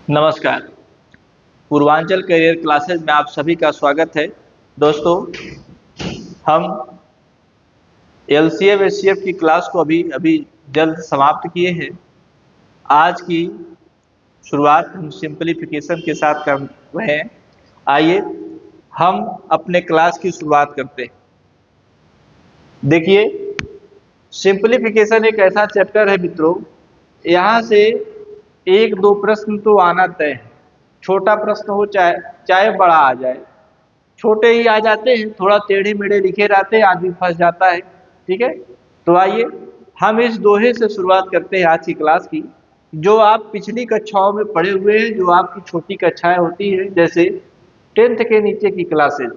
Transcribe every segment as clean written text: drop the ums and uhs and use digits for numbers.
नमस्कार। Purvanchal career classes में आप सभी का स्वागत है। दोस्तों, हम एलसीएम एचसीएफ की क्लास को अभी अभी जल्द समाप्त किए हैं। आज की शुरुआत हम सिंपलीफिकेशन के साथ कर रहे हैं। आइए हम अपने क्लास की शुरुआत करते हैं। देखिए, सिंपलीफिकेशन एक ऐसा चैप्टर है मित्रों, यहाँ से एक दो प्रश्न तो आना तय है। छोटा प्रश्न हो चाहे चाहे बड़ा आ जाए, छोटे ही आ जाते हैं, थोड़ा टेढ़े मेढ़े लिखे रहते हैं, आदमी फंस जाता है। ठीक है, तो आइए हम इस दोहे से शुरुआत करते हैं आज की क्लास की, जो आप पिछली कक्षाओं में पढ़े हुए हैं, जो आपकी छोटी कक्षाएं होती है, जैसे 10th के नीचे की क्लासेस।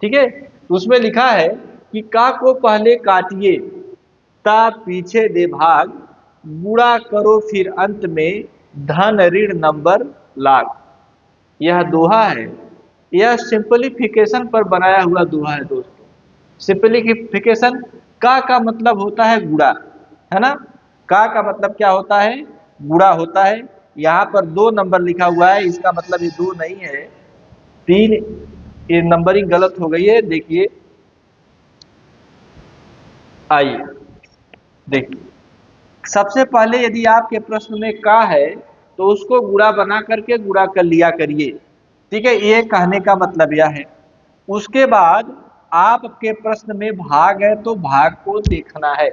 ठीक है, तो उसमें लिखा है कि का को पहले काटिए ता पीछे दे भाग, बुरा करो फिर अंत में धन ऋण नंबर लाख। यह दोहा है, यह सिंपलीफिकेशन पर बनाया हुआ दोहा है दोस्तों। सिंपलीफिकेशन का मतलब होता है गुणा, है ना। का मतलब क्या होता है? गुणा होता है। यहाँ पर 2 नंबर लिखा हुआ है, इसका मतलब ये 2 नहीं है, 3। ये नंबरिंग गलत हो गई है। देखिए, आइए देखिए, सबसे पहले यदि आपके प्रश्न में का है तो उसको गुणा बना करके गुणा कर लिया करिए। ठीक है, ये कहने का मतलब यह है। उसके बाद आपके प्रश्न में भाग है तो भाग को देखना है,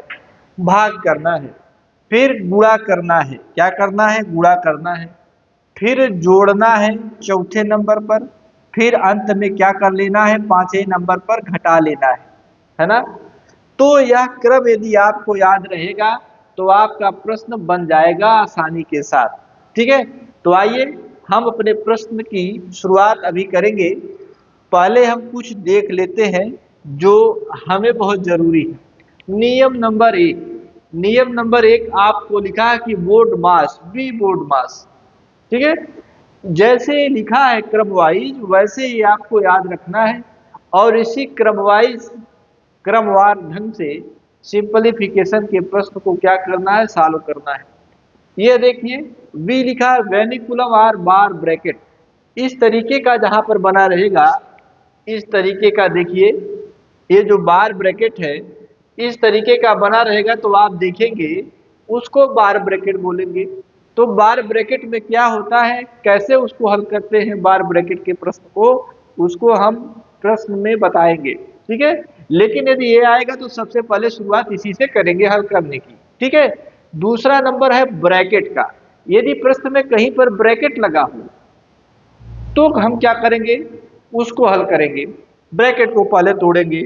भाग करना है, फिर गुणा करना है। क्या करना है? गुणा करना है। फिर जोड़ना है चौथे नंबर पर। फिर अंत में क्या कर लेना है? 5वें नंबर पर घटा लेना है ना। तो यह क्रम यदि आपको याद रहेगा तो आपका प्रश्न बन जाएगा आसानी के साथ। ठीक है, तो आइए हम अपने प्रश्न की शुरुआत अभी करेंगे। पहले हम कुछ देख लेते हैं जो हमें बहुत जरूरी है। नियम नंबर 1 आपको लिखा है कि बोर्ड मास, बी बोर्ड मास। ठीक है, जैसे लिखा है क्रम वाइज वैसे ही आपको याद रखना है, और इसी क्रमवार ढंग से सिंपलीफिकेशन के प्रश्न को क्या करना है? सॉल्व करना है। ये देखिए, वी लिखा है वेनिकुलम आर बार ब्रैकेट। इस तरीके का जहां पर बना रहेगा, इस तरीके का देखिए, ये जो बार ब्रैकेट है इस तरीके का बना रहेगा तो आप देखेंगे उसको बार ब्रैकेट बोलेंगे। तो बार ब्रैकेट में क्या होता है, कैसे उसको हल करते हैं बार ब्रैकेट के प्रश्न को, उसको हम प्रश्न में बताएंगे। ठीक है, लेकिन यदि ये आएगा तो सबसे पहले शुरुआत इसी से करेंगे हल करने की। ठीक है, दूसरा नंबर है ब्रैकेट का। यदि प्रश्न में कहीं पर ब्रैकेट लगा हो तो हम क्या करेंगे? उसको हल करेंगे। ब्रैकेट को पहले तोड़ेंगे।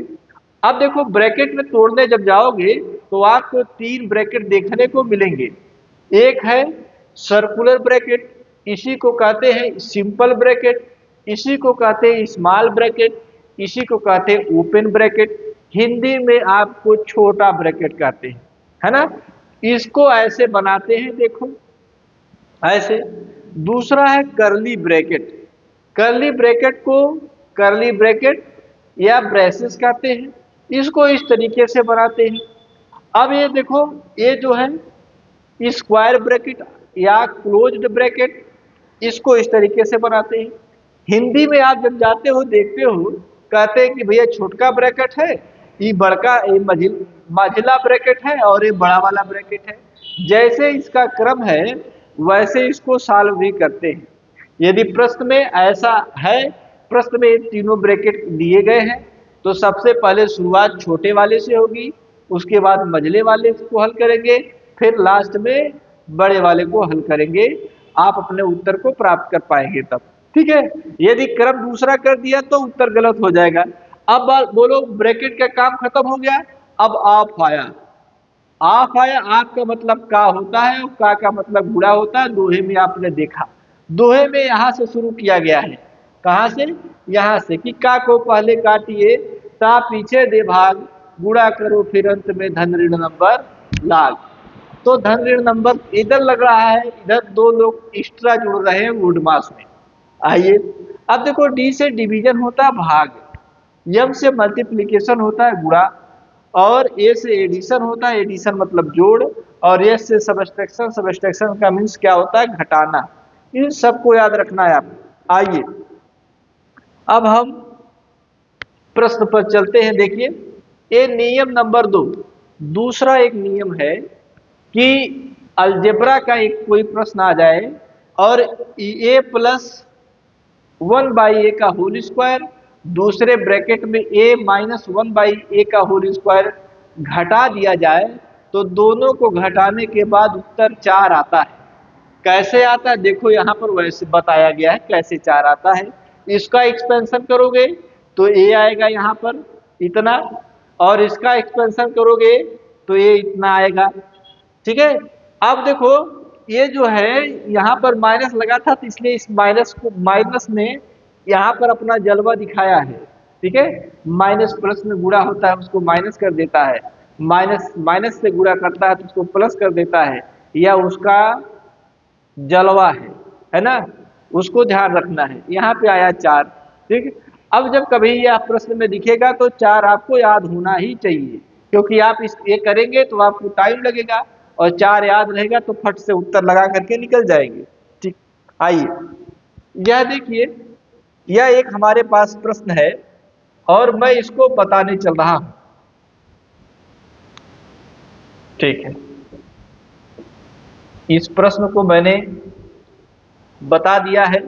अब देखो, ब्रैकेट में तोड़ने जब जाओगे तो आपको 3 ब्रैकेट देखने को मिलेंगे। एक है सर्कुलर ब्रैकेट, इसी को कहते हैं सिंपल ब्रैकेट, इसी को कहते हैं स्मॉल ब्रैकेट, इसी को कहते हैं ओपन ब्रैकेट। हिंदी में आपको छोटा ब्रैकेट कहते हैं, है ना। इसको ऐसे बनाते हैं, देखो ऐसे। दूसरा है करली ब्रैकेट। करली ब्रैकेट को करली ब्रैकेट या ब्रेसेस कहते हैं, इसको इस तरीके से बनाते हैं। अब ये देखो, ये जो है स्क्वायर ब्रैकेट या क्लोज्ड ब्रैकेट, इसको इस तरीके से बनाते हैं। हिंदी में आप जब जाते हो देखते हो, कहते हैं कि भैया छोटका ब्रैकेट है, ये बड़का, ये मझिला ब्रैकेट है और ये बड़ा वाला ब्रैकेट है। जैसे इसका क्रम है वैसे इसको सॉल्व भी करते हैं। यदि प्रश्न में ऐसा है, प्रश्न में तीनों ब्रैकेट दिए गए हैं, तो सबसे पहले शुरुआत छोटे वाले से होगी, उसके बाद मझले वाले को हल करेंगे, फिर लास्ट में बड़े वाले को हल करेंगे। आप अपने उत्तर को प्राप्त कर पाएंगे तब। ठीक है, यदि क्रम दूसरा कर दिया तो उत्तर गलत हो जाएगा। अब बोलो, ब्रैकेट का काम खत्म हो गया। अब ऑफ आया। ऑफ आया, आपका मतलब का होता है और का मतलब गुणा होता है। दोहे में आपने देखा, दोहे में यहां से शुरू किया गया है। कहां से? यहां से कि का को पहले काटिए ता पीछे दे भाग, गुणा करो फिर अंत में धन ऋण नंबर लाग। तो धन ऋण नंबर इधर लग रहा है, इधर 2 लोग एक्स्ट्रा जुड़ रहे हैं वुड मास में। आइए, अब देखो, डी से डिवीजन होता है भाग, एम से मल्टीप्लीकेशन होता है गुणा, और ए से एडिशन होता है, एडिशन मतलब जोड़, और एस से सबट्रैक्शन, सबट्रैक्शन का मीन्स क्या होता है? घटाना। इन सबको याद रखना है आपको। आइए अब हम प्रश्न पर चलते हैं। देखिए ये नियम नंबर 2। दूसरा एक नियम है कि अलजेब्रा का एक कोई प्रश्न आ जाए और ए प्लस 1/a का होल स्क्वायर दूसरे ब्रैकेट में a माइनस 1/a का होल स्क्वायर घटा दिया जाए तो दोनों को घटाने के बाद उत्तर 4 आता है। कैसे आता है देखो, यहाँ पर वैसे बताया गया है कैसे 4 आता है। इसका एक्सपेंशन करोगे तो a आएगा यहाँ पर इतना, और इसका एक्सपेंशन करोगे तो ये इतना आएगा। ठीक है, अब देखो ये जो है यहाँ पर माइनस लगा था तो इसलिए इस माइनस ने यहाँ पर अपना जलवा दिखाया है। ठीक है, माइनस प्लस में गुणा होता है उसको माइनस कर देता है, माइनस माइनस से गुणा करता है तो उसको प्लस कर देता है, या उसका जलवा है ना, उसको ध्यान रखना है। यहाँ पे आया 4। ठीक, अब जब कभी यह प्रश्न में दिखेगा तो 4 आपको याद होना ही चाहिए, क्योंकि आप इस ये करेंगे तो आपको टाइम लगेगा और 4 याद रहेगा तो फट से उत्तर लगा करके निकल जाएंगे। ठीक, आइए यह देखिए, यह एक हमारे पास प्रश्न है और मैं इसको बताने चल रहा हूं। ठीक है, इस प्रश्न को मैंने बता दिया है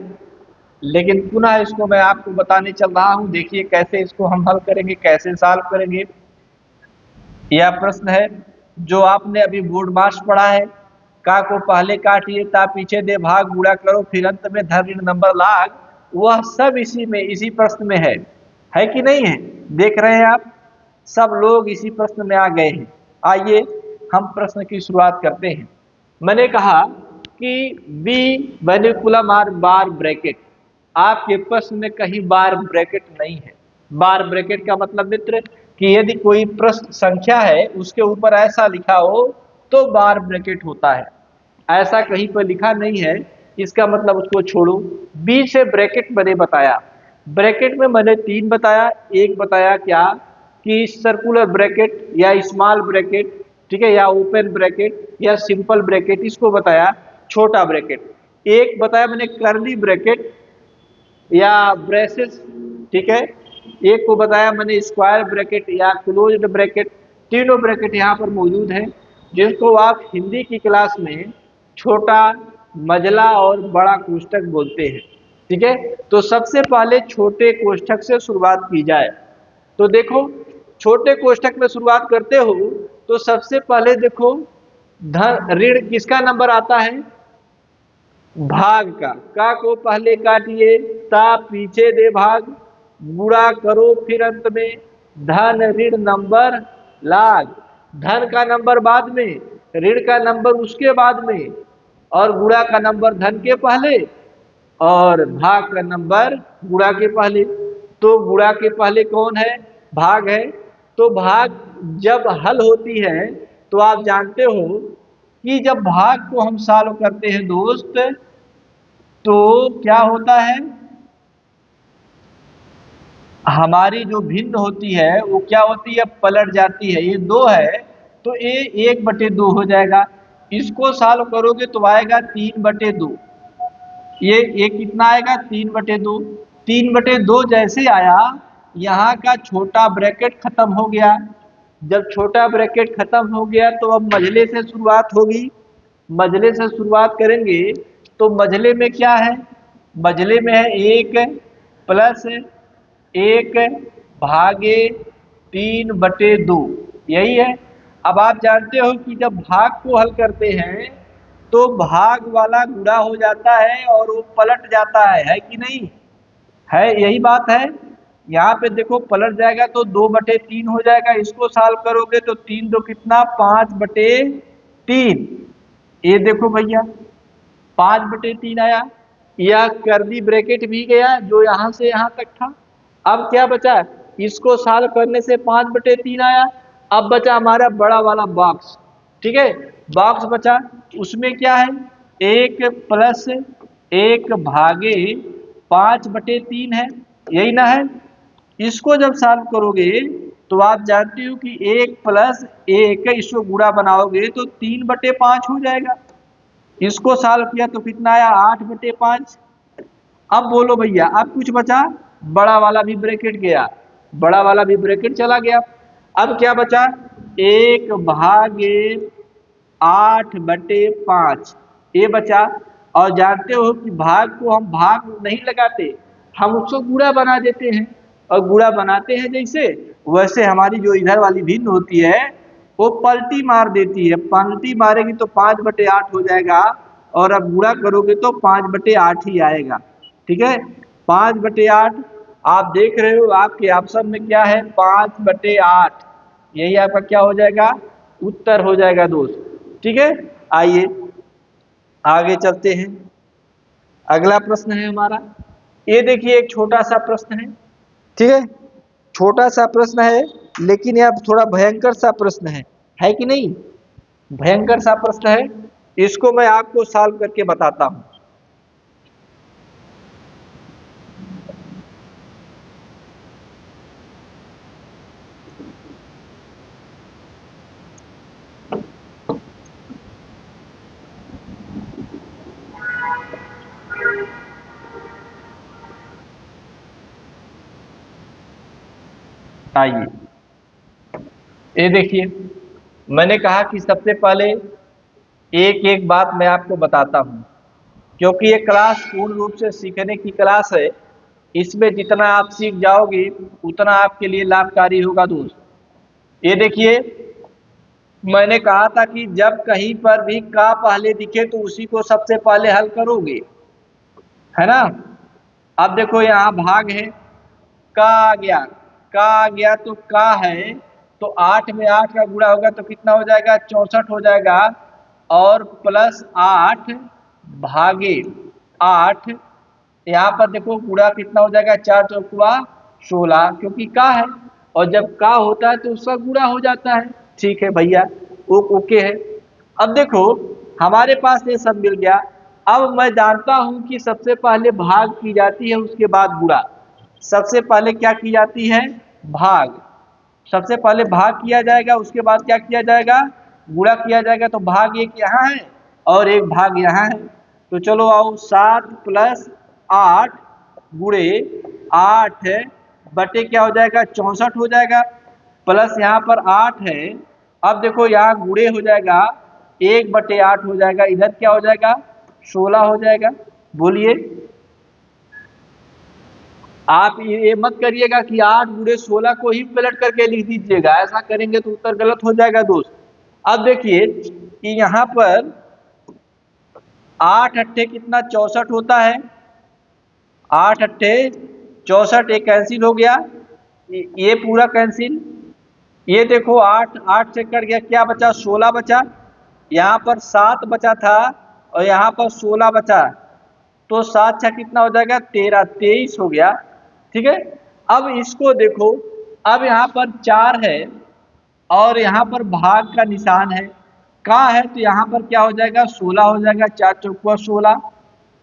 लेकिन पुनः इसको मैं आपको बताने चल रहा हूं। देखिए कैसे इसको हम हल करेंगे, कैसे सॉल्व करेंगे। यह प्रश्न है जो आपने अभी बोर्ड मार्क्स पढ़ा है, का को पहले काटिए ता पीछे दे भाग गुणा करो फिर अंत में धन ऋण नंबर लाग, वह सब इसी प्रश्न में है कि नहीं है? देख रहे हैं आप, सब लोग इसी प्रश्न में आ गए हैं। आइए हम प्रश्न की शुरुआत करते हैं। मैंने कहा कि बी वेनिकुलम आर बार ब्रैकेट, आपके प्रश्न में कहीं बार ब्रैकेट नहीं है। बार ब्रैकेट का मतलब मित्र कि यदि कोई प्रश्न संख्या है उसके ऊपर ऐसा लिखा हो तो बार ब्रैकेट होता है, ऐसा कहीं पर लिखा नहीं है, इसका मतलब उसको छोड़ो। बी से ब्रैकेट मैंने बताया, ब्रैकेट में मैंने 3 बताया। एक बताया क्या कि सर्कुलर ब्रैकेट या स्मॉल ब्रैकेट, ठीक है, या ओपन ब्रैकेट या सिंपल ब्रैकेट, इसको बताया छोटा ब्रैकेट। एक बताया मैंने कर्ली ब्रैकेट या ब्रेसेस, ठीक है। एक को बताया मैंने स्क्वायर ब्रैकेट या क्लोज्ड ब्रैकेट। तीनों ब्रैकेट यहाँ पर मौजूद है जिसको आप हिंदी की क्लास में छोटा, मझला और बड़ा कोष्ठक बोलते हैं। ठीक है, तो सबसे पहले छोटे कोष्ठक से शुरुआत की जाए तो देखो छोटे कोष्ठक में शुरुआत करते हो तो सबसे पहले देखो धन ऋण किसका नंबर आता है? भाग का को पहले काटिए ता पीछे दे भाग गुणा करो फिर अंत में धन ऋण नंबर लाग। धन का नंबर बाद में, ऋण का नंबर उसके बाद में, और गुणा का नंबर धन के पहले और भाग का नंबर गुणा के पहले। तो गुणा के पहले कौन है? भाग है। तो भाग जब हल होती है तो आप जानते हो कि जब भाग को हम सॉल्व करते हैं दोस्त तो क्या होता है, हमारी जो भिन्न होती है वो क्या होती है? पलट जाती है। ये 2 है तो ये 1/2 हो जाएगा। इसको सॉल्व करोगे तो आएगा 3/2। ये कितना आएगा? 3/2। 3/2 जैसे आया यहाँ का छोटा ब्रैकेट खत्म हो गया। जब छोटा ब्रैकेट खत्म हो गया तो अब मझले से शुरुआत होगी। मझले से शुरुआत करेंगे तो मझले में क्या है? मझले में है 1 प्लस 1 भागे 3/2, यही है। अब आप जानते हो कि जब भाग को हल करते हैं तो भाग वाला गुणा हो जाता है और वो पलट जाता है कि नहीं है? यही बात है। यहाँ पे देखो पलट जाएगा तो 2/3 हो जाएगा। इसको सॉल्व करोगे तो 3 दो कितना? 5/3। ये देखो भैया 5/3 आया। यह कर्ली ब्रैकेट भी गया जो यहाँ से यहाँ तक था। अब क्या बचा? इसको सॉल्व करने से 5/3 आया। अब बचा हमारा बड़ा वाला बॉक्स, ठीक है, बॉक्स बचा। उसमें क्या है? 1 प्लस 1 भागे 5/3 है, यही ना है। इसको जब सॉल्व करोगे तो आप जानते हो कि 1 प्लस 1 इसको गुणा बनाओगे तो 3/5 हो जाएगा। इसको सॉल्व किया तो कितना आया 8/5। अब बोलो भैया, अब कुछ बचा, बड़ा वाला भी ब्रैकेट गया, बड़ा वाला भी ब्रैकेट चला गया। अब क्या बचा, 1/8/5 ये बचा। और जानते हो कि भाग को हम भाग नहीं लगाते, हम उसको गुणा बना देते हैं। और गुणा बनाते हैं जैसे, वैसे हमारी जो इधर वाली भिन्न होती है वो पलटी मार देती है। पलटी मारेगी तो 5/8 हो जाएगा, और अब गुणा करोगे तो 5/8 ही आएगा। ठीक है, 5/8 आप देख रहे हो आपके ऑप्शन में क्या है, 5/8, यही आपका क्या हो जाएगा, उत्तर हो जाएगा दोस्त। ठीक है, आइए आगे चलते हैं। अगला प्रश्न है हमारा, ये देखिए एक छोटा सा प्रश्न है। ठीक है, छोटा सा प्रश्न है, लेकिन यह थोड़ा भयंकर सा प्रश्न है कि नहीं, भयंकर सा प्रश्न है। इसको मैं आपको सॉल्व करके बताता हूं। आइए, ये देखिए, मैंने कहा कि सबसे पहले एक एक बात मैं आपको बताता हूं, क्योंकि ये क्लास पूर्ण रूप से सीखने की क्लास है। इसमें जितना आप सीख जाओगे उतना आपके लिए लाभकारी होगा दोस्त। ये देखिए, मैंने कहा था कि जब कहीं पर भी का पहले दिखे तो उसी को सबसे पहले हल करोगे, है ना। अब देखो यहाँ भाग है, का आ गया, का आ गया तो का है, तो 8 में 8 का गुणा होगा तो कितना हो जाएगा, 64 हो जाएगा। और +8 भागे 8, यहाँ पर देखो गुणा कितना हो जाएगा, 4 चौकुआ 16, क्योंकि का है और जब का होता है तो उसका गुणा हो जाता है। ठीक है भैया, ओके है। अब देखो हमारे पास ये सब मिल गया। अब मैं जानता हूं कि सबसे पहले भाग की जाती है, उसके बाद गुणा। सबसे पहले क्या की जाती है, भाग। सबसे पहले भाग किया जाएगा, उसके बाद क्या किया जाएगा, गुणा किया जाएगा। तो भाग एक यहाँ है और एक भाग यहाँ है। तो चलो आओ, 7 + 8 गुणे 8 बटे क्या हो जाएगा, 64 हो जाएगा। प्लस यहाँ पर 8 है। अब देखो यहाँ गुणे हो जाएगा, 1/8 हो जाएगा, इधर क्या हो जाएगा, 16 हो जाएगा। बोलिए, आप ये मत करिएगा कि 8 गुणे 16 को ही पलट करके लिख दीजिएगा, ऐसा करेंगे तो उत्तर गलत हो जाएगा दोस्त। अब देखिए कि यहाँ पर 8 अट्ठे कितना, 64 होता है। 8 अट्ठे 64, एक कैंसिल हो गया, ये पूरा कैंसिल। ये देखो 8 8 से कट गया, क्या बचा, 16 बचा। यहाँ पर 7 बचा था और यहाँ पर 16 बचा, तो 7 छः कितना हो जाएगा, 13, 23 हो गया। ठीक है, अब इसको देखो, अब यहाँ पर 4 है और यहाँ पर भाग का निशान है, का है, तो यहाँ पर क्या हो जाएगा, 16 हो जाएगा। 4 चौकुआ 16,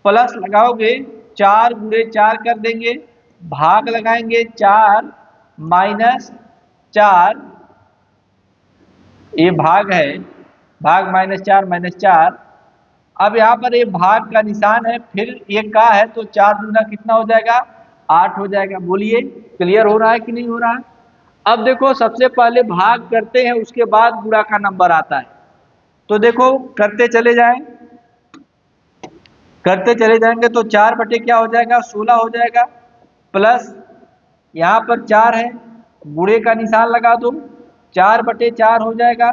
प्लस लगाओगे 4 गुणे 4 कर देंगे, भाग लगाएंगे 4 -4, ये भाग है, भाग -4 -4। अब यहाँ पर ये भाग का निशान है, फिर ये का है, तो 4 दूना कितना हो जाएगा, 8 हो जाएगा। बोलिए, क्लियर हो रहा है कि नहीं हो रहा है। अब देखो सबसे पहले भाग करते हैं, उसके बाद गुणा का नंबर आता है। तो देखो करते चले जाएं, करते चले जाएंगे तो 4 बटे क्या हो जाएगा, 16 हो जाएगा। प्लस यहाँ पर 4 है, गुणे का निशान लगा दो, 4/4 हो जाएगा।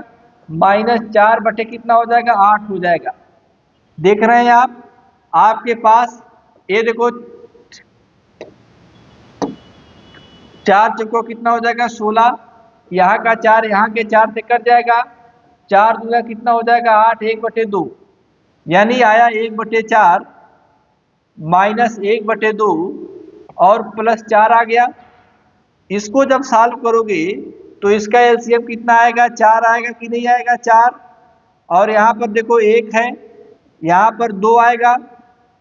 -4 बटे कितना हो जाएगा, 8 हो जाएगा। देख रहे हैं आप, आपके पास ये देखो 4 चौको कितना हो जाएगा, 16, यहाँ का 4 यहाँ के 4 से कट जाएगा, 4 दूना कितना हो जाएगा, 8, 1/2, यानी आया 1/4 -1/2 और +4 आ गया। इसको जब सॉल्व करोगे तो इसका एलसीएम कितना आएगा, 4 आएगा कि नहीं आएगा, 4। और यहाँ पर देखो 1 है, यहाँ पर 2 आएगा,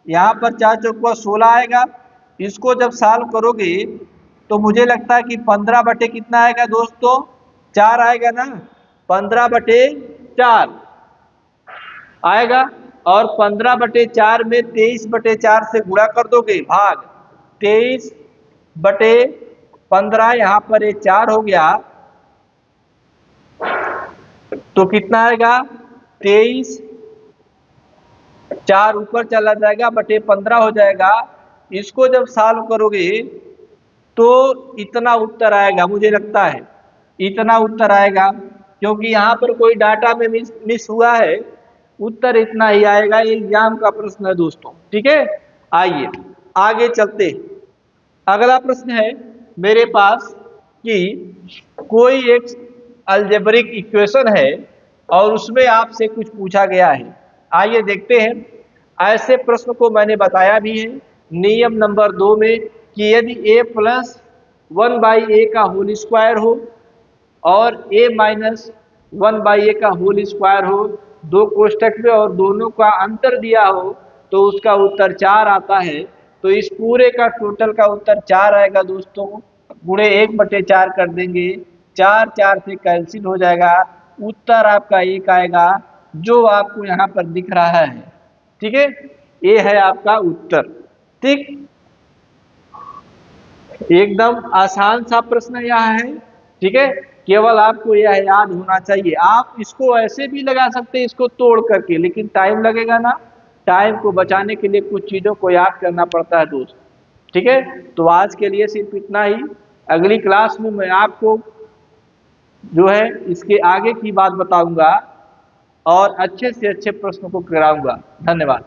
यहाँ पर 4 चौकुआ 16 आएगा। इसको जब सॉल्व करोगे तो मुझे लगता है कि 15 बटे कितना आएगा दोस्तों, 4 आएगा ना, 15/4 आएगा। और 15/4 में 23/4 से गुणा कर दोगे, भाग 23/15, यहाँ पर ये 4 हो गया, तो कितना आएगा 23, 4 ऊपर चला जाएगा, बटे 15 हो जाएगा। इसको जब सॉल्व करोगे तो इतना उत्तर आएगा, मुझे लगता है इतना उत्तर आएगा, क्योंकि यहाँ पर कोई डाटा में मिस हुआ है। उत्तर इतना ही आएगा, ये एग्जाम का प्रश्न है दोस्तों, ठीक है। आइए आगे चलते। अगला प्रश्न है मेरे पास कि कोई एक अलजेब्रिक इक्वेशन है और उसमें आपसे कुछ पूछा गया है। आइए देखते हैं। ऐसे प्रश्न को मैंने बताया भी है नियम नंबर 2 में कि यदि a + 1/a का होल स्क्वायर हो और a - 1/a का होल स्क्वायर हो, दो कोष्ठक में, और दोनों का अंतर दिया हो, तो उसका उत्तर 4 आता है। तो इस पूरे का टोटल का उत्तर 4 आएगा दोस्तों, गुणे 1/4 कर देंगे, 4 4 से कैंसिल हो जाएगा, उत्तर आपका 1 आएगा, जो आपको यहाँ पर दिख रहा है, ठीक है। ये है आपका उत्तर, ठीक। एकदम आसान सा प्रश्न यहाँ है, ठीक है। केवल आपको यह याद होना चाहिए। आप इसको ऐसे भी लगा सकते हैं, इसको तोड़ करके, लेकिन टाइम लगेगा ना। टाइम को बचाने के लिए कुछ चीजों को याद करना पड़ता है दोस्त, ठीक है। तो आज के लिए सिर्फ इतना ही। अगली क्लास में मैं आपको जो है इसके आगे की बात बताऊंगा और अच्छे से अच्छे प्रश्नों को कराऊंगा। धन्यवाद।